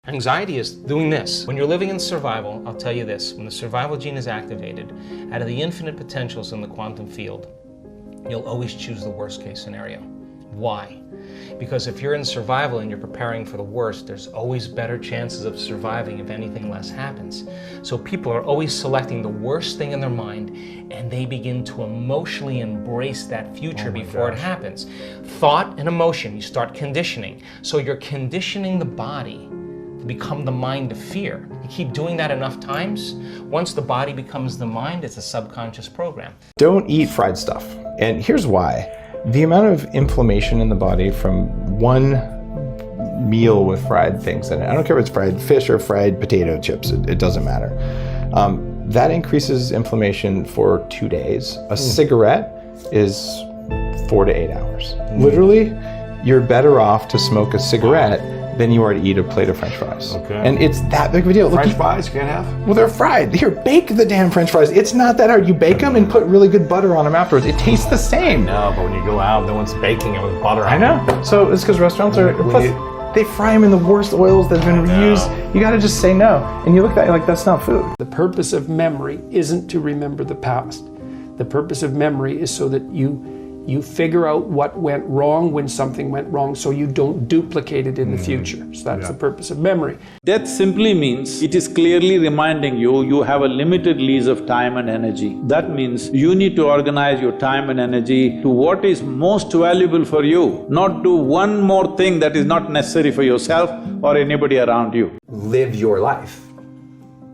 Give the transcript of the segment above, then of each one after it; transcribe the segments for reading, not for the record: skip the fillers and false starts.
Anxiety is doing this. When you're living in survival, I'll tell you this, when the survival gene is activated, out of the infinite potentials in the quantum field, you'll always choose the worst case scenario. Why? Because if you're in survival and you're preparing for the worst, there's always better chances of surviving if anything less happens. So people are always selecting the worst thing in their mind, and they begin to emotionally embrace that future before it happens. Thought and emotion, you start conditioning. So you're conditioning the body to become the mind of fear. You keep doing that enough times, once the body becomes the mind, it's a subconscious program. Don't eat fried stuff. And here's why. The amount of inflammation in the body from one meal with fried things in it, I don't care if it's fried fish or fried potato chips, it doesn't matter. That increases inflammation for 2 days. A cigarette is 4 to 8 hours. Literally, you're better off to smoke a cigarette than you are to eat a plate of French fries. Okay. And it's that big of a deal. French fries you can't have? Well, they're fried. Here, bake the damn French fries. It's not that hard. You bake them and put really good butter on them afterwards. It tastes the same. No, but when you go out, no one's baking it with butter on I know. So it's because restaurants are, plus they fry them in the worst oils that have been reused. You gotta just say no. And you look at it like, that's not food. The purpose of memory isn't to remember the past. The purpose of memory is so that you figure out what went wrong when something went wrong, so you don't duplicate it in the future. So that's the purpose of memory. Death simply means it is clearly reminding you, you have a limited lease of time and energy. That means you need to organize your time and energy to what is most valuable for you, not do one more thing that is not necessary for yourself or anybody around you. Live your life.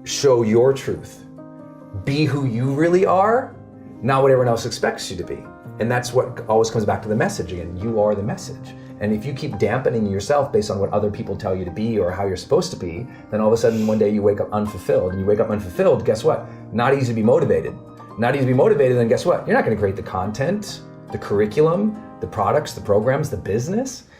Show your truth. Be who you really are, not what everyone else expects you to be. And that's what always comes back to the message again. You are the message. And if you keep dampening yourself based on what other people tell you to be or how you're supposed to be, then all of a sudden one day you wake up unfulfilled. And you wake up unfulfilled, guess what? Not easy to be motivated. Not easy to be motivated, then guess what? You're not gonna create the content, the curriculum, the products, the programs, the business.